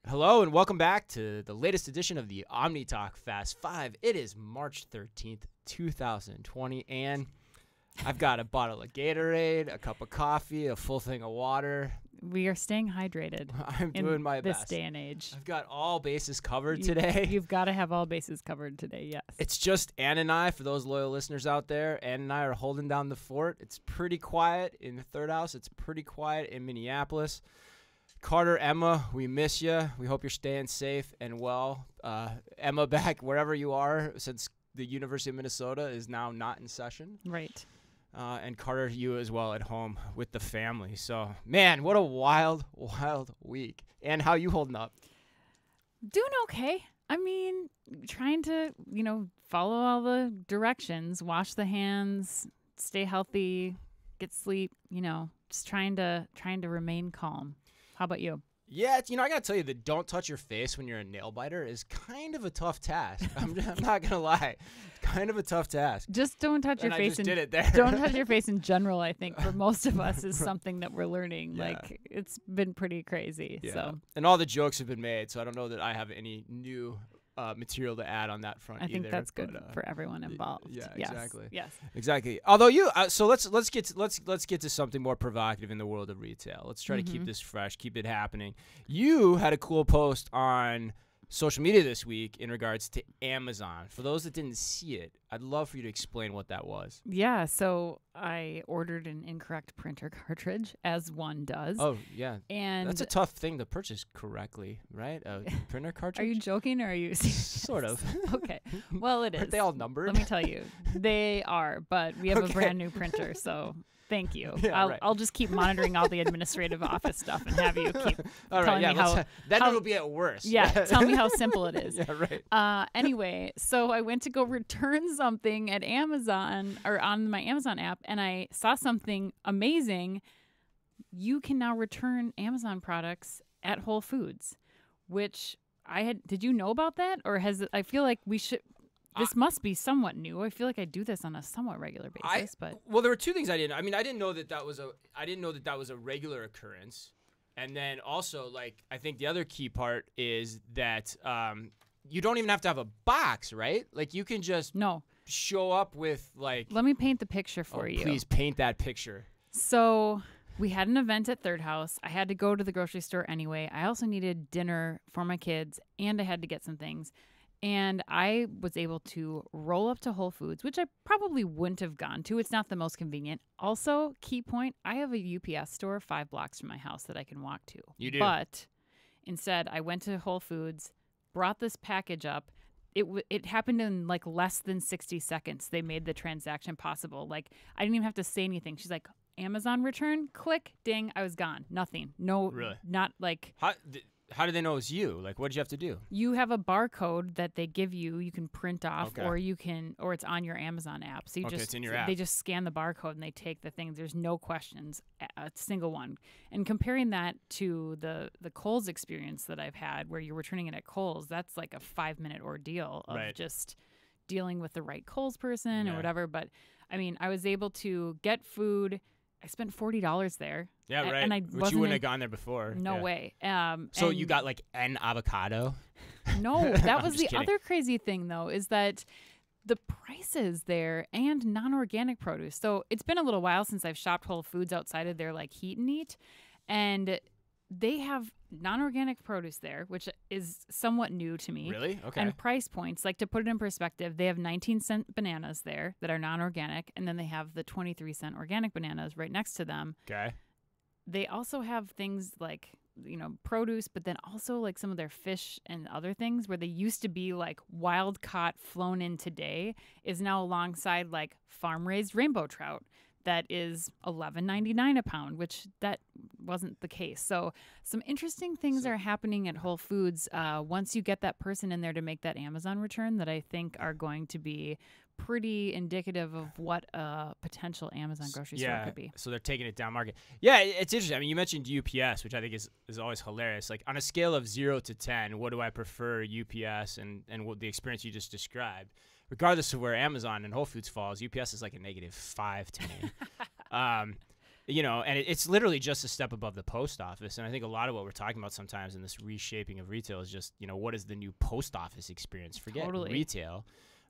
Hello and welcome back to the latest edition of the Omni Talk Fast 5. It is March 13th, 2020, and I've got a bottle of Gatorade, a cup of coffee, a full thing of water. We are staying hydrated. I'm doing my this best. Day and age. I've got all bases covered today. You've got to have all bases covered today, yes. It's just Ann and I, for those loyal listeners out there. Ann and I are holding down the fort. It's pretty quiet in the third house. It's pretty quiet in Minneapolis. Carter, Emma, we miss you. We hope you're staying safe and well. Emma, back wherever you are, since the University of Minnesota is now not in session. Right. And Carter, you as well at home with the family. So, man, what a wild, wild week. And how you holding up? Doing okay. I mean, trying to, follow all the directions, wash the hands, stay healthy, get sleep, just trying to remain calm. How about you? Yeah, I got to tell you that don't touch your face when you're a nail biter is kind of a tough task. I'm not going to lie. It's kind of a tough task. Just don't touch your face. I just did it there. Don't touch your face in general, I think, for most of us is something that we're learning. Yeah. Like, it's been pretty crazy. Yeah. So. And all the jokes have been made, so I don't know that I have any new material to add on that front I think either, that's good for everyone involved. Yeah, yes. exactly. Yes. Exactly. Although so let's get to something more provocative in the world of retail. Let's try to keep this fresh, keep it happening. You had a cool post on social media this week in regards to Amazon. For those that didn't see it, I'd love for you to explain what that was. Yeah, so I ordered an incorrect printer cartridge, as one does. Oh, yeah. And that's a tough thing to purchase correctly, right? A printer cartridge? Are you joking or are you serious? Sort of. Okay. Well, it is. Aren't they all numbered? Let me tell you. They are, but we have a brand new printer, so thank you. Yeah, I'll just keep monitoring all the administrative office stuff and have you keep telling me how. Then it'll be at worst. Yeah, tell me how simple it is. Yeah, right. Anyway, so I went to go return something at Amazon or on my Amazon app, and I saw something amazing. You can now return Amazon products at Whole Foods, which did you know about that? Or I feel like we should. This must be somewhat new. I feel like I do this on a somewhat regular basis, well, there were two things I didn't. I mean, I didn't know that was a regular occurrence, and then also, I think the other key part is that you don't even have to have a box, right? Like, you can just show up with Let me paint the picture for you. Please paint that picture. So we had an event at Third House. I had to go to the grocery store anyway. I also needed dinner for my kids, and I had to get some things. And I was able to roll up to Whole Foods, which I probably wouldn't have gone to. It's not the most convenient. Also, key point, I have a UPS store 5 blocks from my house that I can walk to. You do. But instead, I went to Whole Foods, brought this package up. It happened in less than 60 seconds. They made the transaction possible. I didn't even have to say anything. She's like, Amazon return, click, ding, I was gone. Nothing. No, really? Not How do they know it was you? What did you have to do? You have a barcode that they give you. You can print off, Okay. or it's on your Amazon app. So it's in your app. They just scan the barcode and they take the things. There's no questions, a single one. And comparing that to the Kohl's experience that I've had, where you're returning it at Kohl's, that's like a 5-minute ordeal of just dealing with the right Kohl's person or whatever. But I mean, I was able to get food. I spent $40 there. Yeah, right. And Which you wouldn't have gone there before. No way. So you got an avocado? No, that was the other crazy thing, though, is that the prices there and non-organic produce. So it's been a little while since I've shopped Whole Foods outside of their Heat and Eat. And they have non-organic produce there, which is somewhat new to me. Really? Okay. And price points, to put it in perspective, they have 19-cent bananas there that are non-organic, and then they have the 23-cent organic bananas right next to them. Okay. They also have things produce, but then also some of their fish and other things where they used to be wild caught, flown in today is now alongside farm raised rainbow trout. That is $11.99 a pound, which that wasn't the case. So some interesting things are happening at Whole Foods once you get that person in there to make that Amazon return that I think are going to be pretty indicative of what a potential Amazon grocery store could be. So they're taking it down market. Yeah, it's interesting. I mean, you mentioned UPS, which I think is always hilarious. On a scale of 0 to 10, what do I prefer, UPS and what the experience you just described? Regardless of where Amazon and Whole Foods falls, UPS is a -5 to me. You know, and it's literally just a step above the post office. And I think a lot of what we're talking about sometimes in this reshaping of retail is just, you know, what is the new post office experience? Forget retail.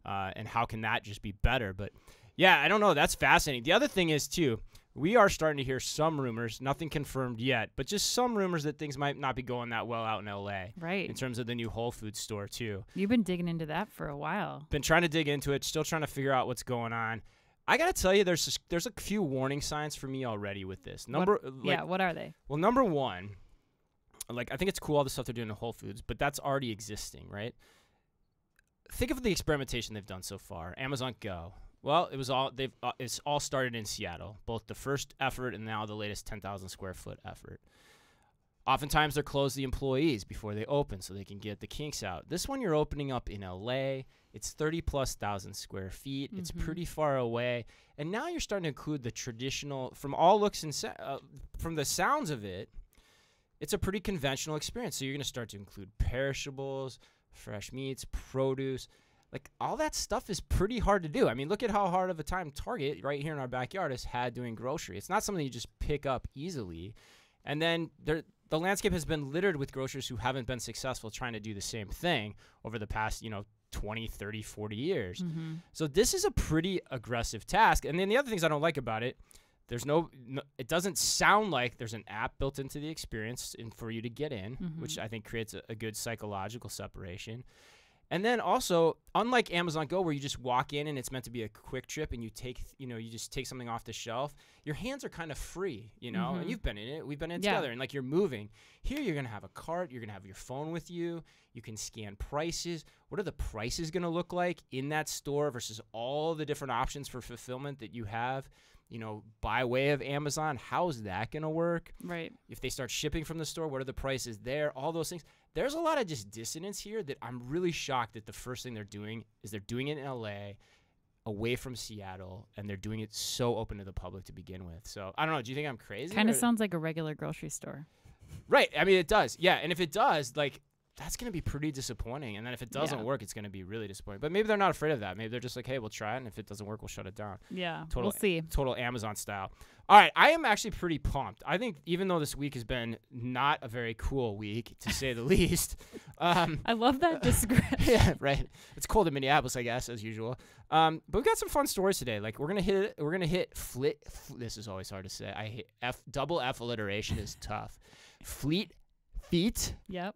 And how can that just be better? But yeah, I don't know. That's fascinating. The other thing is, too, we are starting to hear some rumors, nothing confirmed yet, but just some rumors that things might not be going that well out in L.A. Right. In terms of the new Whole Foods store, too. You've been digging into that for a while. Been trying to dig into it, still trying to figure out what's going on. I got to tell you, there's a few warning signs for me already with this. What are they? Well, number one, like, I think it's cool all the stuff they're doing in Whole Foods, but that's already existing, right? Think of the experimentation they've done so far. Amazon Go. Well, it's all started in Seattle, both the first effort and now the latest 10,000 square foot effort. Oftentimes, they're close the employees before they open so they can get the kinks out. This one you're opening up in LA. It's 30,000+ square feet. It's pretty far away. And now you're starting to include the traditional, from all looks and from the sounds of it, it's a pretty conventional experience. So you're going to start to include perishables, fresh meats, produce. Like, all that stuff is pretty hard to do. I mean, look at how hard of a time Target right here in our backyard has had doing grocery. It's not something you just pick up easily. And then the landscape has been littered with grocers who haven't been successful trying to do the same thing over the past, 20, 30, 40 years. So this is a pretty aggressive task. And then the other things I don't like about it, it doesn't sound like there's an app built into the experience for you to get in, which I think creates a good psychological separation. And then also, unlike Amazon Go, where you just walk in and it's meant to be a quick trip and you just take something off the shelf, your hands are kind of free, and you've been in it. We've been in it together, and like, you're moving. Here, you're going to have a cart. You're going to have your phone with you. You can scan prices. What are the prices going to look like in that store versus all the different options for fulfillment that you have, by way of Amazon? How's that going to work? Right. If they start shipping from the store, what are the prices there? All those things. There's a lot of just dissonance here that I'm really shocked that the first thing they're doing is they're doing it in LA, away from Seattle, and they're doing it so open to the public to begin with. So I don't know. Do you think I'm crazy? Kind of sounds like a regular grocery store. Right. I mean, it does. Yeah. And if it does, like, that's going to be pretty disappointing. And then if it doesn't work, it's going to be really disappointing. But maybe they're not afraid of that. Maybe they're just like, hey, we'll try it. And if it doesn't work, we'll shut it down. Yeah, we'll see. Total Amazon style. All right. I am actually pretty pumped. I think even though this week has been not a very cool week, to say the least. I love that description. Yeah, right. It's cold in Minneapolis, I guess, as usual. But we've got some fun stories today. Like, we're going to hit this is always hard to say. I hate double F alliteration is tough. Fleet Feet. Yep.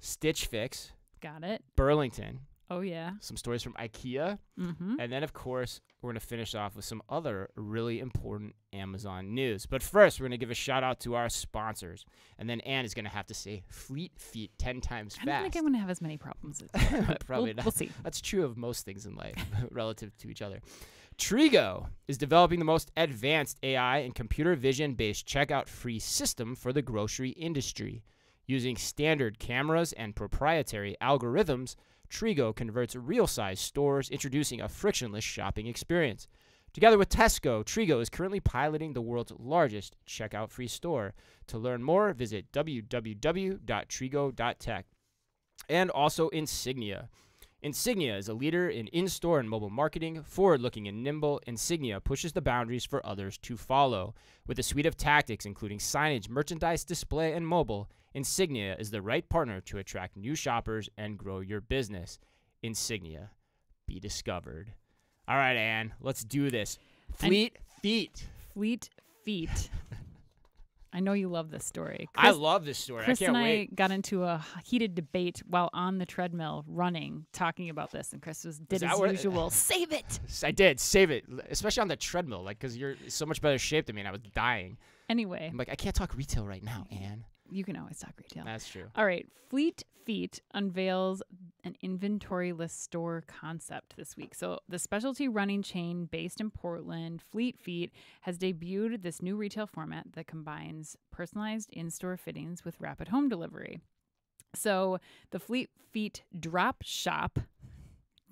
Stitch Fix. Got it. Burlington. Oh, yeah. Some stories from IKEA. And then, of course, we're going to finish off with some other really important Amazon news. But first, we're going to give a shout-out to our sponsors. And then Ann is going to have to say Fleet Feet 10 times fast. I don't think I'm going to have as many problems as that. Probably not. We'll see. That's true of most things in life relative to each other. Trigo is developing the most advanced AI and computer vision-based checkout-free system for the grocery industry. Using standard cameras and proprietary algorithms, Trigo converts real-size stores, introducing a frictionless shopping experience. Together with Tesco, Trigo is currently piloting the world's largest checkout-free store. To learn more, visit www.trigo.tech. And also Insignia. Insignia is a leader in in-store and mobile marketing. Forward-looking and nimble, Insignia pushes the boundaries for others to follow. With a suite of tactics including signage, merchandise display, and mobile, Insignia is the right partner to attract new shoppers and grow your business. Insignia. Be discovered. All right, Ann, let's do this. Fleet Feet. Fleet Feet. I know you love this story. I love this story. Chris I can't and wait. I got into a heated debate while on the treadmill running, talking about this, and Chris did as usual. Save it. I did. Save it. Especially on the treadmill, like, because you're so much better shape than me, and I was dying. Anyway. I'm like, I can't talk retail right now, Ann. You can always talk retail. That's true. All right. Fleet Feet unveils an inventory-less store concept this week. So the specialty running chain based in Portland, Fleet Feet, has debuted this new retail format that combines personalized in-store fittings with rapid home delivery. So the Fleet Feet Drop Shop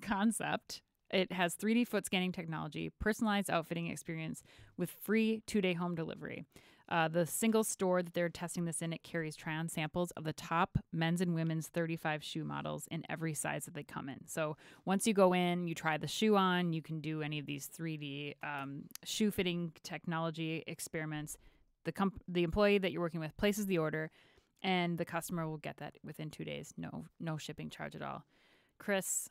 concept, it has 3D foot scanning technology, personalized outfitting experience with free 2-day home delivery. The single store that they're testing this in, it carries try-on samples of the top men's and women's 35 shoe models in every size that they come in. So once you go in, you try the shoe on, you can do any of these 3D shoe fitting technology experiments. The employee that you're working with places the order, and the customer will get that within 2 days. No shipping charge at all. Chris,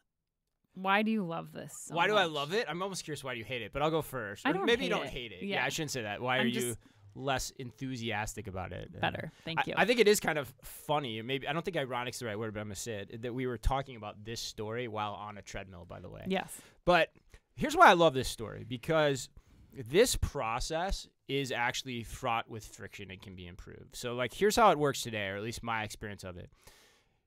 why do you love this so Why do much? I love it? I'm almost curious why do you hate it, but I'll go first. I Or don't maybe hate you don't it. hate it. Yeah. I shouldn't say that. Why I'm are you just- less enthusiastic about it? Better. Thank you. I think it is kind of funny. Maybe I don't think ironic's the right word, but I'm gonna say it. That we were talking about this story while on a treadmill, by the way. Yes. But here's why I love this story, because this process is actually fraught with friction and can be improved. So, like, here's how it works today, or at least my experience of it.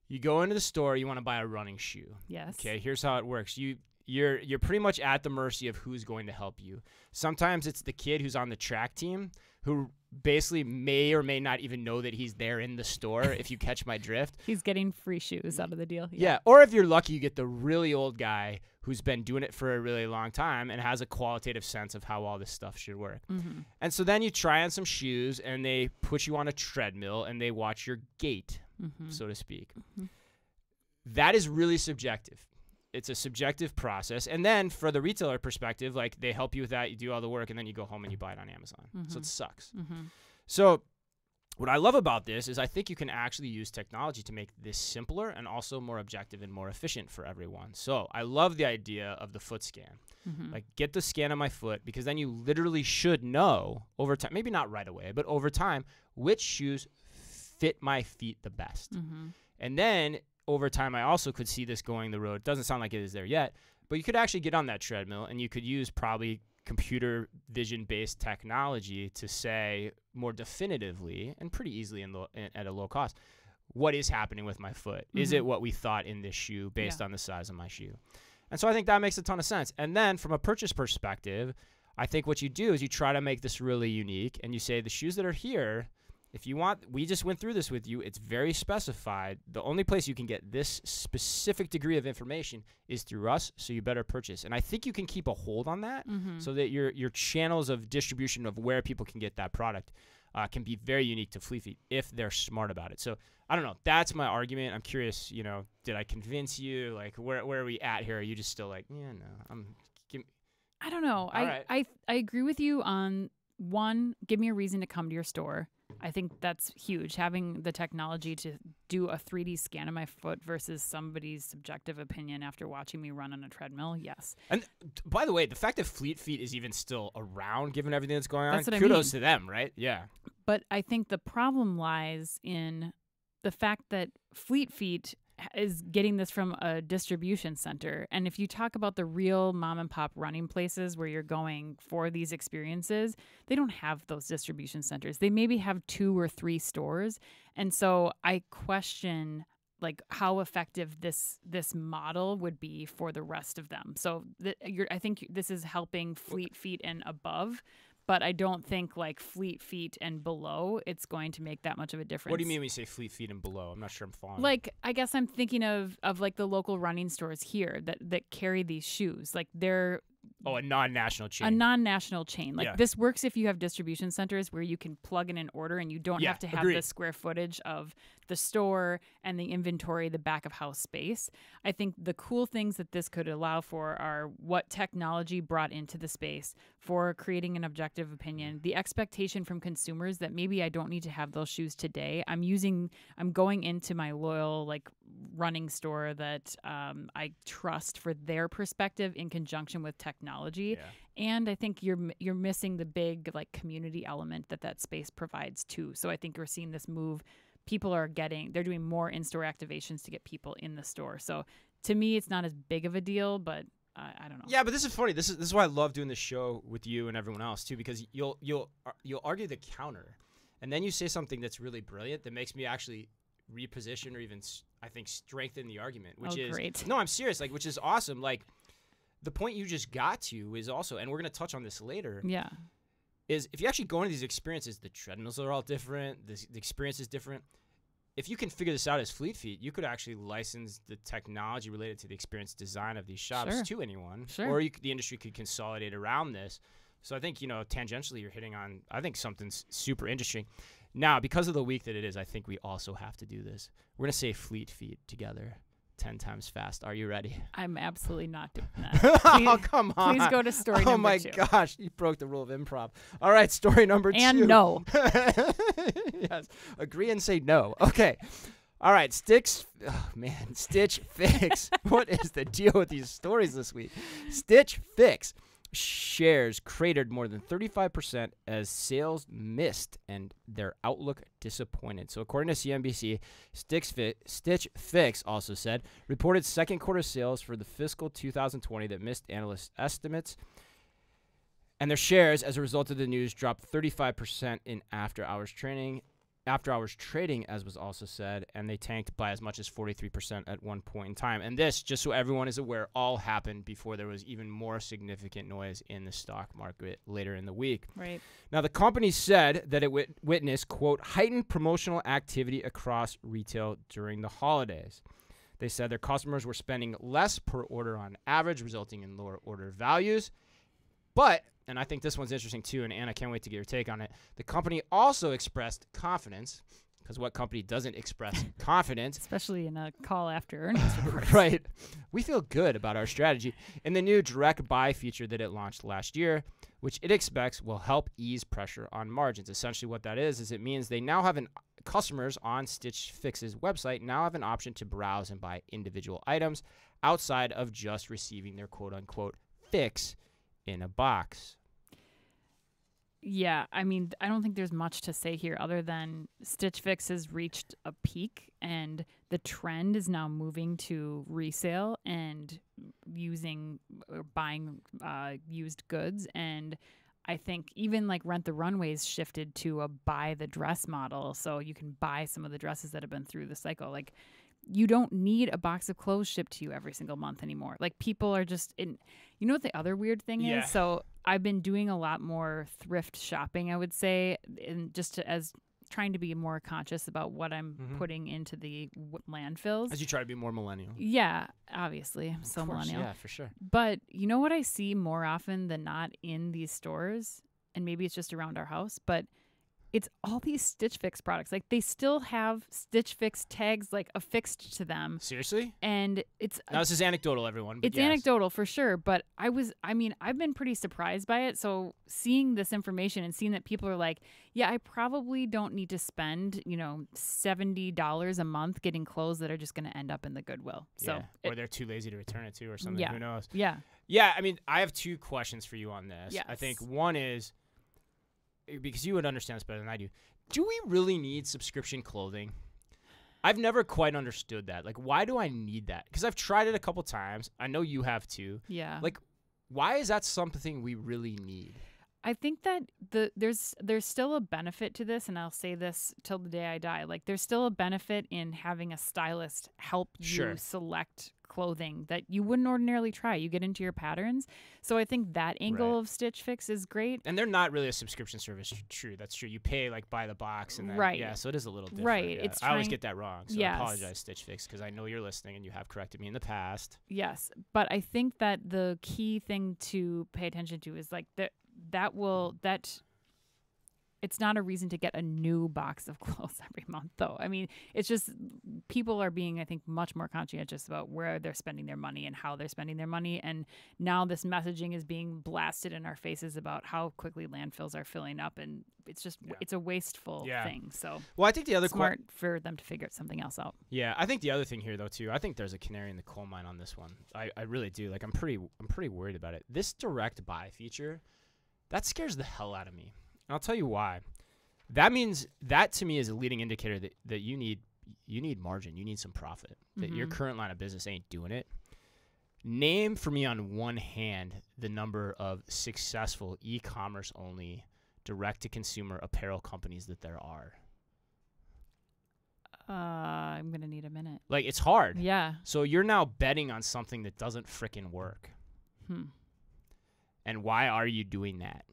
You go into the store, you want to buy a running shoe. Yes. Okay, here's how it works. You're pretty much at the mercy of who's going to help you. Sometimes it's the kid who's on the track team who basically may or may not even know that he's there in the store, if you catch my drift. He's getting free shoes out of the deal. Yeah, or if you're lucky, you get the really old guy who's been doing it for a really long time and has a qualitative sense of how all this stuff should work. Mm-hmm. And so then you try on some shoes, and they put you on a treadmill, and they watch your gait, Mm-hmm. so to speak. Mm-hmm. That is really subjective. It's a subjective process. And then for the retailer perspective, like, they help you with that, you do all the work, and then you go home and you buy it on Amazon. So Mhm. it sucks. Mm-hmm. So what I love about this is I think you can actually use technology to make this simpler and also more objective and more efficient for everyone. So I love the idea of the foot scan. Mm-hmm. Like, get the scan of my foot, because then you literally should know over time, maybe not right away, but over time, which shoes fit my feet the best. Mm-hmm. And then over time, I also could see this going the road. It doesn't sound like it is there yet, but you could actually get on that treadmill, and you could use probably computer vision-based technology to say more definitively and pretty easily at a low cost, what is happening with my foot? Is it what we thought in this shoe based on the size of my shoe? And so I think that makes a ton of sense. And then from a purchase perspective, I think what you do is you try to make this really unique, and you say the shoes that are here, if you want, we just went through this with you. It's very specified. The only place you can get this specific degree of information is through us, so you better purchase. And I think you can keep a hold on that so that your channels of distribution of where people can get that product can be very unique to Fleet Feet if they're smart about it. So I don't know. That's my argument. I'm curious, did I convince you? Like, where are we at here? Are you just still like, yeah, no, I don't know. right. I agree with you on one, give me a reason to come to your store. I think that's huge. Having the technology to do a 3D scan of my foot versus somebody's subjective opinion after watching me run on a treadmill. Yes. And by the way, the fact that Fleet Feet is even still around, given everything that's going on, That's what I kudos mean. to them, right? Yeah. But I think the problem lies in the fact that Fleet Feet is getting this from a distribution center. And if you talk about the real mom and pop running places where you're going for these experiences, they don't have those distribution centers. They maybe have 2 or 3 stores. And so I question like how effective this model would be for the rest of them. So I think this is helping Fleet Feet and above, but I don't think like Fleet Feet and below, it's going to make that much of a difference. What do you mean when you say Fleet Feet and below? I'm not sure I'm following. Like, I guess I'm thinking of like the local running stores here that carry these shoes. Like they're a non-national chain. a non-national chain. Like Yeah. this works if you have distribution centers where you can plug in an order and you don't Yeah, have to have agreed. the square footage of the store and the inventory, the back of house space. I think the cool things that this could allow for are what technology brought into the space for creating an objective opinion, the expectation from consumers that maybe I don't need to have those shoes today. I'm going into my loyal like running store that I trust for their perspective in conjunction with technology. Yeah. And I think you're missing the big like community element that space provides too. So I think we're seeing this move. They're doing more in-store activations to get people in the store. So to me, it's not as big of a deal, but I don't know. Yeah, but this is funny. This is why I love doing this show with you and everyone else too, because you'll argue the counter, and then you say something that's really brilliant that makes me actually reposition or even I think strengthen the argument, which is great. No, I'm serious. Like, which is awesome. Like, the point you just got to is also, and we're gonna touch on this later. Yeah. Is if you actually go into these experiences, the treadmills are all different. The experience is different. If you can figure this out as Fleet Feet, you could actually license the technology related to the experience design of these shops Sure. to anyone. Sure. Or the industry could consolidate around this So I think, tangentially you're hitting on, I think, something super interesting. Now, because of the week that it is, I think we also have to do this. We're going to say Fleet Feet together 10 times fast. Are you ready? I'm absolutely not doing that. Oh, come on. Please go to story number 2. Oh, my gosh. You broke the rule of improv. All right, story number 2. And no. Yes. Agree and say no. Okay. All right, Stitch Fix. What is the deal with these stories this week? Stitch Fix shares cratered more than 35% as sales missed and their outlook disappointed. So according to CNBC, Stitch Fix also said reported second quarter sales for the fiscal 2020 that missed analyst estimates. And their shares, as a result of the news, dropped 35% in after-hours trading, as was also said, and they tanked by as much as 43% at one point in time. And this, just so everyone is aware, all happened before there was even more significant noise in the stock market later in the week. Right. Now, the company said that it witnessed, quote, heightened promotional activity across retail during the holidays. They said their customers were spending less per order on average, resulting in lower order values. But, and I think this one's interesting too, and Ann, I can't wait to get your take on it. The company also expressed confidence, because what company doesn't express confidence? Especially in a call after earnings report. Right. We feel good about our strategy in the new direct buy feature that it launched last year, which it expects will help ease pressure on margins. Essentially what that is it means they now have customers on Stitch Fix's website now have an option to browse and buy individual items outside of just receiving their quote-unquote fix in a box. Yeah, I mean, I don't think there's much to say here other than Stitch Fix has reached a peak and the trend is now moving to resale and using or buying used goods. And I think even like Rent the Runway's shifted to a buy the dress model. So you can buy some of the dresses that have been through the cycle. Like, you don't need a box of clothes shipped to you every single month anymore. Like, people are just in. You know what the other weird thing is? So I've been doing a lot more thrift shopping, I would say, and as trying to be more conscious about what I'm putting into the landfills. As you try to be more millennial. Yeah, obviously. I'm so millennial. Yeah, for sure. But you know what I see more often than not in these stores? And maybe it's just around our house, but it's all these Stitch Fix products. Like, they still have Stitch Fix tags like affixed to them. Seriously? And it's now this is anecdotal, everyone. It's anecdotal for sure, but I've been pretty surprised by it. So seeing this information and seeing that people are like, yeah, I probably don't need to spend, $70 a month getting clothes that are just going to end up in the Goodwill. So or they're too lazy to return it to or something. Yeah. Who knows? Yeah. Yeah, I mean, I have 2 questions for you on this. Yes. I think one is, because you would understand this better than I do we really need subscription clothing? I've never quite understood that. Like, why do I need that? Because I've tried it a couple times. I know you have too. Yeah. Like, why is that something we really need? I think that there's still a benefit to this, and I'll say this till the day I die. Like, there's still a benefit in having a stylist help you select clothing that you wouldn't ordinarily try. You get into your patterns. So I think that angle of Stitch Fix is great. And they're not really a subscription service. True. That's true. You pay like by the box. And then, yeah, so it is a little different. Right. Yeah. I always get that wrong. So yes. I apologize, Stitch Fix, because I know you're listening and you have corrected me in the past. Yes. But I think that the key thing to pay attention to is like it's not a reason to get a new box of clothes every month, though. I mean, it's just people are being, I think, much more conscientious about where they're spending their money and how they're spending their money. And now this messaging is being blasted in our faces about how quickly landfills are filling up. And it's just, it's a wasteful thing. So, well, I think the other smart for them to figure something else out. Yeah, I think the other thing here, though, too, I think there's a canary in the coal mine on this one. I really do. Like, I'm pretty worried about it. This direct buy feature, that scares the hell out of me. And I'll tell you why. That means that to me is a leading indicator that you need margin. You need some profit. That your current line of business ain't doing it. Name for me on one hand the number of successful e-commerce only direct-to-consumer apparel companies that there are. I'm going to need a minute. Like, it's hard. Yeah. So you're now betting on something that doesn't frickin' work. And why are you doing that?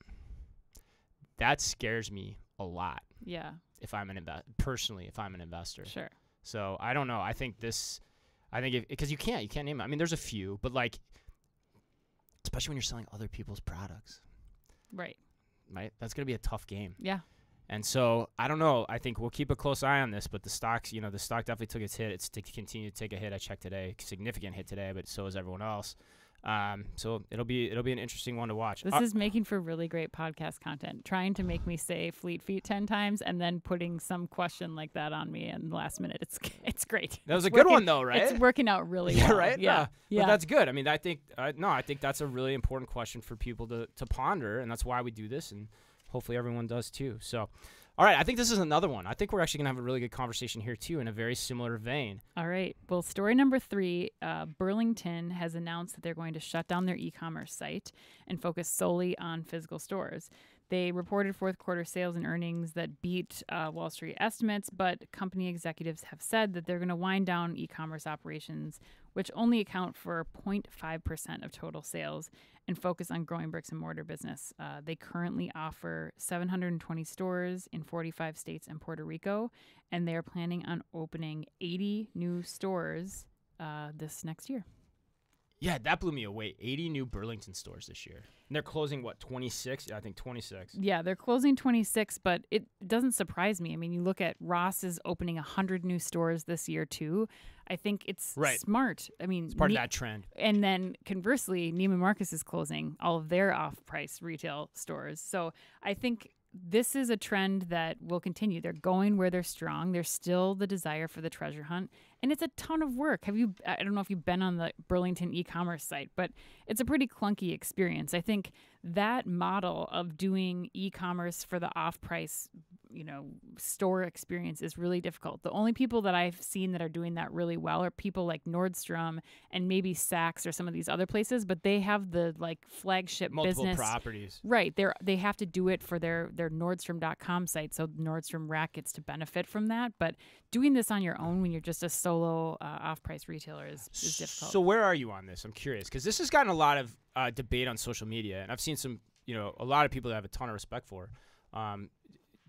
That scares me a lot. Yeah. If I'm an personally, if I'm an investor. Sure. So I don't know. I think because you can't name it. I mean, there's a few, but like, especially when you're selling other people's products. Right. right? That's going to be a tough game. Yeah. And so I don't know. I think we'll keep a close eye on this, but the stocks, the stock definitely took its hit. It's to continue to take a hit. I checked today, significant hit today, but so is everyone else. So it'll be an interesting one to watch. This is making for really great podcast content. Trying to make me say Fleet Feet 10 times and then putting some question like that on me in the last minute. It's great. That was a good one though, right? It's working out really yeah, well. right. Yeah, yeah. But that's good. I mean, I think that's a really important question for people to ponder, and that's why we do this, and hopefully everyone does too. So. All right, I think this is another one. I think we're actually going to have a really good conversation here, too, in a very similar vein. All right. Well, story number 3, Burlington has announced that they're going to shut down their e-commerce site and focus solely on physical stores. They reported fourth quarter sales and earnings that beat Wall Street estimates, but company executives have said that they're going to wind down e-commerce operations, which only account for 0.5% of total sales, and focus on growing bricks and mortar business. They currently offer 720 stores in 45 states and Puerto Rico, and they are planning on opening 80 new stores this next year. Yeah, that blew me away. 80 new Burlington stores this year. And they're closing, 26? I think 26. Yeah, they're closing 26, but it doesn't surprise me. I mean, you look at Ross is opening 100 new stores this year, too. I think it's smart. I mean, it's part of that trend. And then conversely, Neiman Marcus is closing all of their off-price retail stores. So I think this is a trend that will continue. They're going where they're strong. There's still the desire for the treasure hunt. And it's a ton of work. I don't know if you've been on the Burlington e-commerce site, but it's a pretty clunky experience. I think that model of doing e-commerce for the off-price, store experience is really difficult. The only people that I've seen that are doing that really well are people like Nordstrom and maybe Saks or some of these other places, but they have the flagship multiple business properties. Right. They have to do it for their Nordstrom.com site, so Nordstrom Rack gets to benefit from that. But doing this on your own when you're just a solo off-price retailer is difficult. So where are you on this? I'm curious because this has gotten a lot of debate on social media, and I've seen some, a lot of people that I have a ton of respect for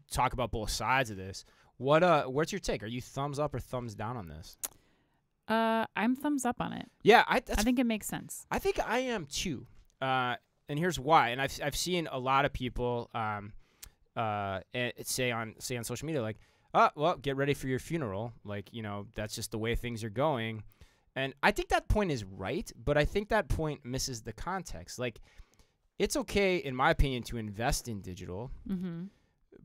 talk about both sides of this. What's your take? Are you thumbs up or thumbs down on this? I'm thumbs up on it. Yeah, I think it makes sense. I think I am too, and here's why. And I've seen a lot of people say on social media like, "Oh, well, get ready for your funeral." Like, that's just the way things are going. And I think that point is right, but I think that point misses the context. Like, it's okay, in my opinion, to invest in digital,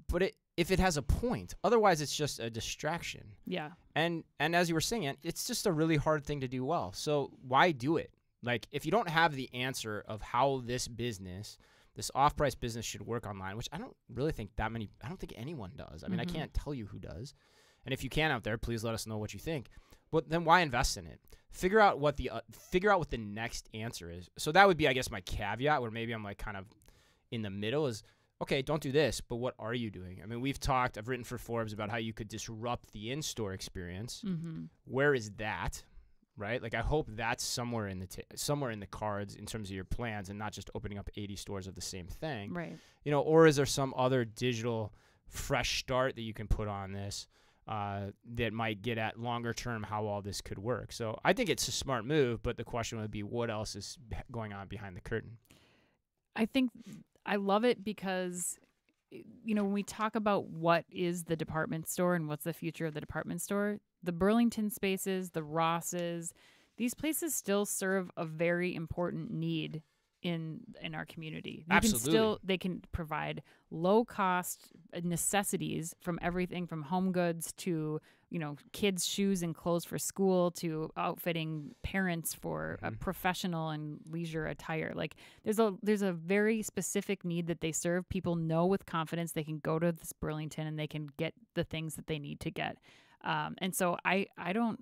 but if it has a point. Otherwise, it's just a distraction. Yeah. And as you were saying, it's just a really hard thing to do well. So why do it? Like, if you don't have the answer of how this off-price business should work online, which I don't really think I don't think anyone does. I mean, I can't tell you who does. And if you can out there, please let us know what you think. But then why invest in it? Figure out what the next answer is. So that would be, I guess, my caveat, where maybe I'm like kind of in the middle is, okay, don't do this, but what are you doing? I mean, I've written for Forbes about how you could disrupt the in-store experience. Where is that? Right? Like, I hope that's somewhere in the cards in terms of your plans, and not just opening up 80 stores of the same thing. Right. Or is there some other digital fresh start that you can put on this that might get at longer term how all this could work? So I think it's a smart move, but the question would be, what else is going on behind the curtain? I think I love it because, when we talk about what is the department store and what's the future of the department store, the Burlington spaces, the Rosses, these places still serve a very important need in our community. Absolutely. They can provide low cost necessities, from everything from home goods to, kids' shoes and clothes for school, to outfitting parents for professional and leisure attire. Like, there's a very specific need that they serve. People know with confidence they can go to this Burlington and they can get the things that they need to get. And so I don't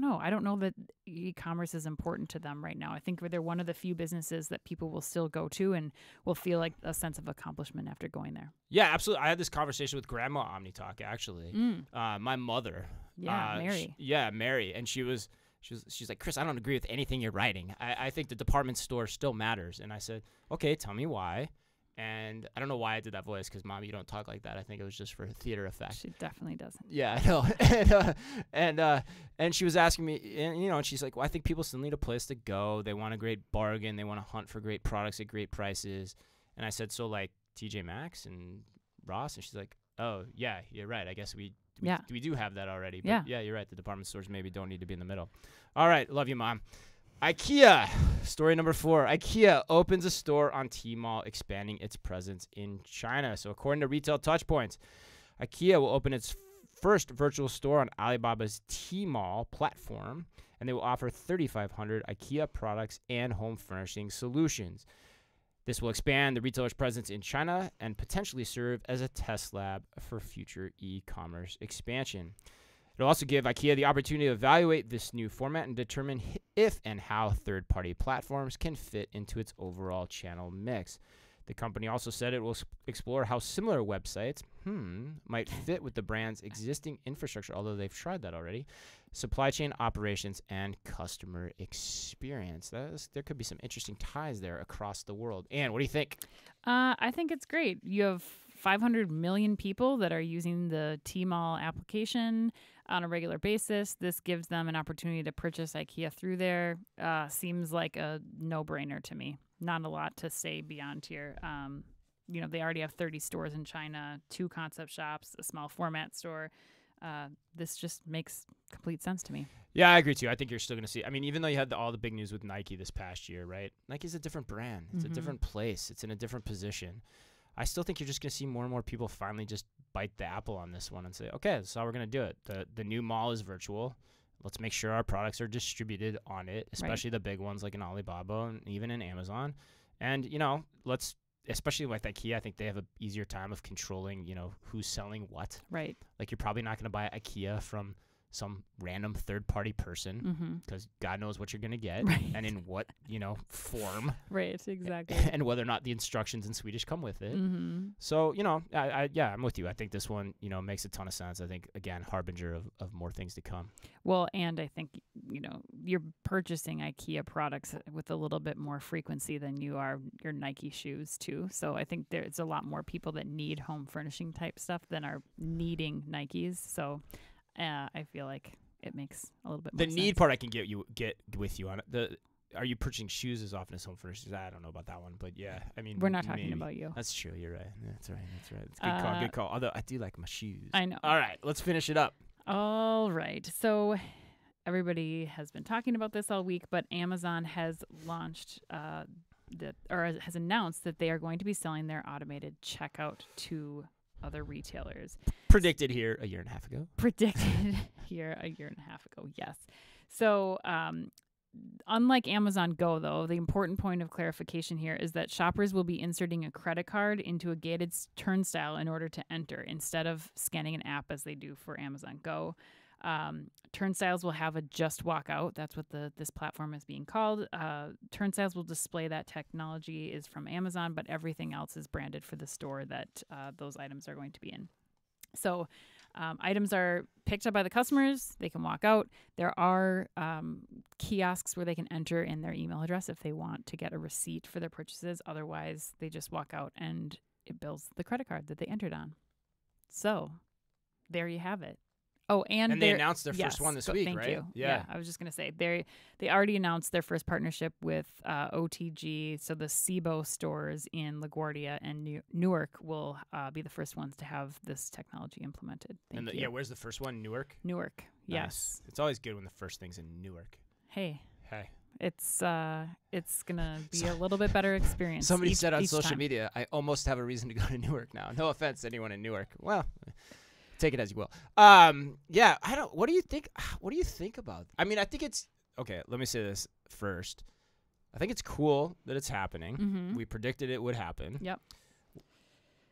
know. I don't know that e-commerce is important to them right now. I think they're one of the few businesses that people will still go to and will feel like a sense of accomplishment after going there. Yeah, absolutely. I had this conversation with Grandma OmniTalk, actually. My mother. Yeah, Mary. Mary. And she's like, Chris, I don't agree with anything you're writing. I think the department store still matters. And I said, okay, tell me why. And I don't know why I did that voice, because, Mom, you don't talk like that. I think it was just for theater effect. She definitely doesn't. Yeah, I know. And she was asking me, and she's like, well, I think people still need a place to go. They want a great bargain. They want to hunt for great products at great prices. And I said, so like TJ Maxx and Ross? And she's like, oh, yeah, you're right. I guess we do have that already. But yeah, you're right. The department stores maybe don't need to be in the middle. All right. Love you, Mom. IKEA. Story number 4. IKEA opens a store on Tmall, expanding its presence in China. So according to Retail Touchpoints, IKEA will open its first virtual store on Alibaba's Tmall platform, and they will offer 3,500 IKEA products and home furnishing solutions. This will expand the retailer's presence in China and potentially serve as a test lab for future e-commerce expansion. It'll also give IKEA the opportunity to evaluate this new format and determine if and how third-party platforms can fit into its overall channel mix. The company also said it will explore how similar websites might fit with the brand's existing infrastructure, although they've tried that already, supply chain operations, and customer experience. There could be some interesting ties there across the world. Anne, what do you think? I think it's great. You have 500 million people that are using the Tmall application on a regular basis. This gives them an opportunity to purchase IKEA through there. Seems like a no-brainer to me. Not a lot to say beyond here. They already have 30 stores in China, 2 concept shops, a small format store. This just makes complete sense to me. Yeah, I agree too. I think you're still going to see. I mean, even though you had all the big news with Nike this past year, right? Nike's a different brand. It's a different place. It's in a different position. I still think you're just going to see more and more people finally just bite the apple on this one and say, okay, that's how we're going to do it. The new mall is virtual. Let's make sure our products are distributed on it, especially the big ones like in Alibaba and even in Amazon. And, especially with IKEA, I think they have an easier time of controlling, who's selling what. Right. Like, you're probably not going to buy IKEA from some random third-party person because God knows what you're going to get and in what, form. Right, exactly. And whether or not the instructions in Swedish come with it. So, I'm with you. I think this one, makes a ton of sense. I think, again, harbinger of more things to come. Well, and I think, you're purchasing IKEA products with a little bit more frequency than you are your Nike shoes, too. So I think there's a lot more people that need home furnishing type stuff than are needing Nikes. So I feel like it makes a little bit more sense. The need part I can get with you on it. Are you purchasing shoes as often as home furnishings? I don't know about that one, but yeah, I mean, we're not talking about you. That's true. You're right. That's right. It's a good call. Although I do like my shoes. I know. All right, let's finish it up. All right. So everybody has been talking about this all week, but Amazon has launched has announced that they are going to be selling their automated checkout to other retailers. Predicted here a year and a half ago. Yes. So unlike Amazon Go, though, the important point of clarification here is that shoppers will be inserting a credit card into a gated turnstile in order to enter instead of scanning an app as they do for Amazon Go. Turnstiles will have a just walk out. That's what this platform is being called. Turnstiles will display that technology is from Amazon, but everything else is branded for the store that those items are going to be in. So items are picked up by the customers. They can walk out. There are kiosks where they can enter in their email address if they want to get a receipt for their purchases. Otherwise, they just walk out and it bills the credit card that they entered on. So there you have it. Oh, and they announced their first one this week, thank right? You. Yeah, I was just going to say they already announced their first partnership with OTG. So the SIBO stores in LaGuardia and Newark will be the first ones to have this technology implemented. Thank you. Yeah, where's the first one? Newark? Newark, yes. Nice. It's always good when the first thing's in Newark. Hey. It's gonna be a little bit better experience. Somebody said on social media, I almost have a reason to go to Newark now. No offense to anyone in Newark. Well, take it as you will. Yeah, what do you think? What do you think about? I mean, I think it's okay. Let me say this first. I think it's cool that it's happening. Mm-hmm. We predicted it would happen. Yep.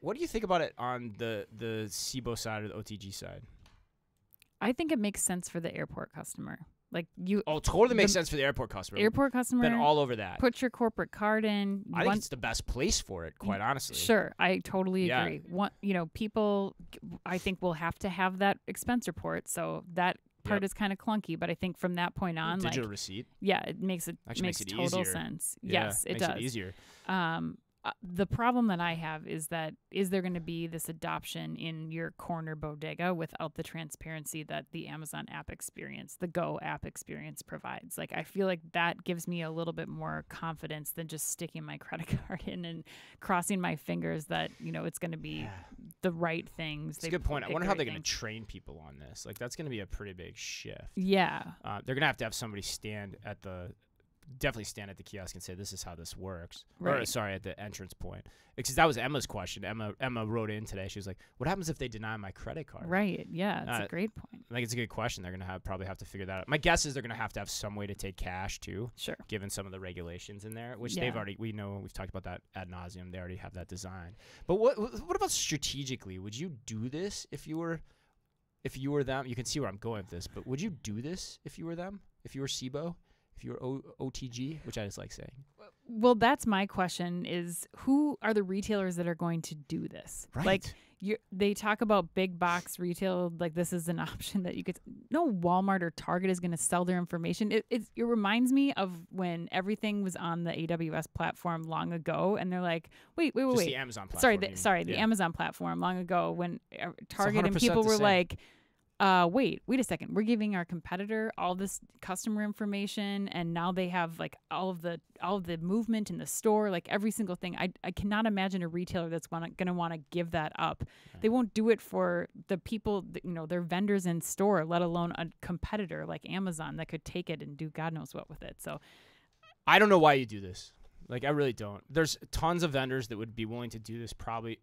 What do you think about it on the SIBO side or the OTG side? I think it makes sense for the airport customer. Totally makes sense for the airport customer. Airport customer. Been all over that. Put your corporate card in. I think it's the best place for it, quite honestly. Sure, I totally agree. People, I think, will have to have that expense report, so that part is kind of clunky. But I think from that point on, digital receipt. Yeah, it makes total easier. sense. Yeah, yes, it makes does. It easier. the problem that I have is that is there going to be this adoption in your corner bodega without the transparency that the Amazon app experience, the Go app experience provides? Like, I feel like that gives me a little bit more confidence than just sticking my credit card in and crossing my fingers that, it's going to be the right things. It's a good point. I wonder how they're going to train people on this. Like, that's going to be a pretty big shift. Yeah. They're going to have somebody definitely stand at the kiosk and say, this is how this works. Right. Or, sorry, at the entrance point. Because that was Emma's question. Emma wrote in today. She was like, what happens if they deny my credit card? Right. Yeah, that's a great point. I think it's a good question. They're going to probably have to figure that out. My guess is they're going to have some way to take cash, too. Sure. Given some of the regulations in there, which Yeah. we've talked about that ad nauseum. They already have that design. But what about strategically? Would you do this if you were them? You can see where I'm going with this, but would you do this if you were them? If you were SIBO? If you were OTG, which I just like saying. Well, that's my question is who are the retailers that are going to do this? Right. Like they talk about big box retail, like this is an option that you could, no Walmart or Target is going to sell their information. It reminds me of when everything was on the AWS platform long ago. And they're like, wait. The Amazon platform. The Amazon platform long ago when Target and 100% people the were same. like, wait a second. We're giving our competitor all this customer information, and now they have like all of the movement in the store, like every single thing. I cannot imagine a retailer that's going to want to give that up. Right. They won't do it for the people, their vendors in store, let alone a competitor like Amazon that could take it and do God knows what with it. So I don't know why you do this. Like, I really don't. There's tons of vendors that would be willing to do this, probably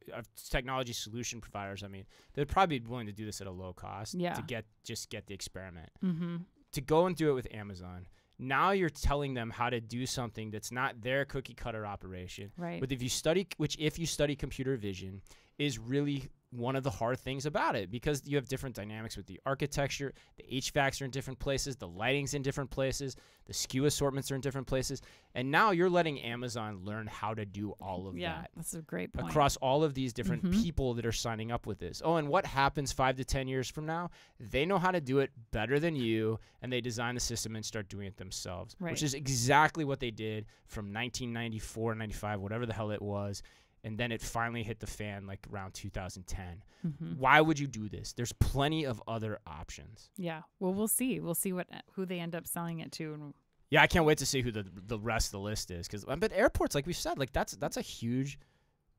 technology solution providers. I mean, they'd probably be willing to do this at a low cost to get the experiment. Mm-hmm. To go and do it with Amazon, now you're telling them how to do something that's not their cookie cutter operation. Right. But if you study computer vision, is really one of the hard things about it, because you have different dynamics with the architecture. The HVACs are in different places, the lighting's in different places, the SKU assortments are in different places, and now you're letting Amazon learn how to do all of that. Yeah, that's a great point. Across all of these different people that are signing up with this. Oh, and what happens 5 to 10 years from now? They know how to do it better than you, and they design the system and start doing it themselves, right. Which is exactly what they did from 1994, 95, whatever the hell it was. And then it finally hit the fan like around 2010. Mm-hmm. Why would you do this? There's plenty of other options. Yeah. Well, we'll see. We'll see who they end up selling it to. Yeah, I can't wait to see who the rest of the list is. But airports, like we said, like that's a huge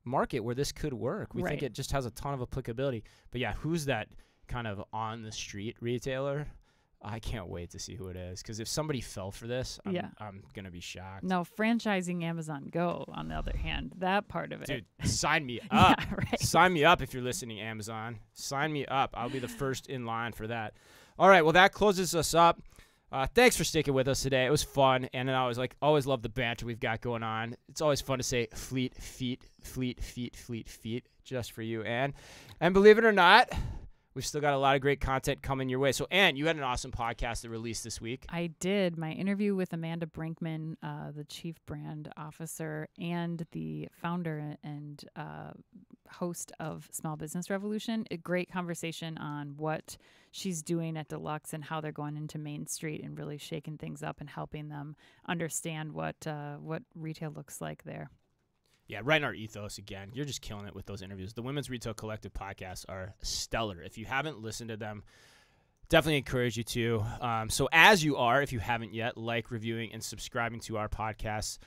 market where this could work. We think it just has a ton of applicability. But yeah, who's that kind of on the street retailer? I can't wait to see who it is, because if somebody fell for this, I'm going to be shocked. No, franchising Amazon Go, on the other hand, that part of it. Dude, sign me up. Yeah, right. Sign me up if you're listening, Amazon. Sign me up. I'll be the first in line for that. All right, well, that closes us up. Thanks for sticking with us today. It was fun, and I always love the banter we've got going on. It's always fun to say fleet feet, just for you, Ann. And believe it or not, we've still got a lot of great content coming your way. So, Ann, you had an awesome podcast that released this week. I did. My interview with Amanda Brinkman, the Chief Brand Officer and the founder and host of Small Business Revolution. A great conversation on what she's doing at Deluxe and how they're going into Main Street and really shaking things up and helping them understand what retail looks like there. Yeah, right in our ethos again. You're just killing it with those interviews. The Women's Retail Collective podcasts are stellar. If you haven't listened to them, definitely encourage you to. So as you are, if you haven't yet, like, reviewing, and subscribing to our podcasts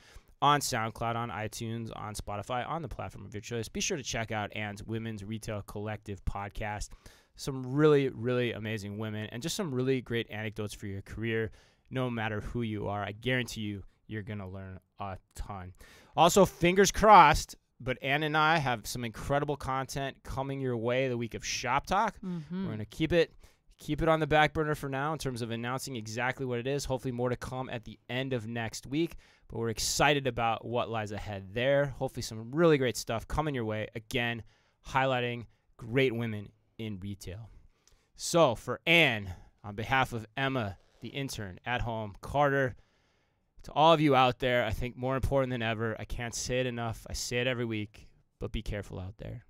on SoundCloud, on iTunes, on Spotify, on the platform of your choice. Be sure to check out Ann's Women's Retail Collective podcast. Some really, really amazing women and just some really great anecdotes for your career, no matter who you are. I guarantee you're going to learn a ton. Also, fingers crossed, but Ann and I have some incredible content coming your way the week of Shop Talk. Mm-hmm. We're going to keep it on the back burner for now in terms of announcing exactly what it is. Hopefully more to come at the end of next week, but we're excited about what lies ahead there. Hopefully some really great stuff coming your way. Again, highlighting great women in retail. So for Ann, on behalf of Emma, the intern at home, Carter, to all of you out there, I think more important than ever, I can't say it enough. I say it every week, but be careful out there.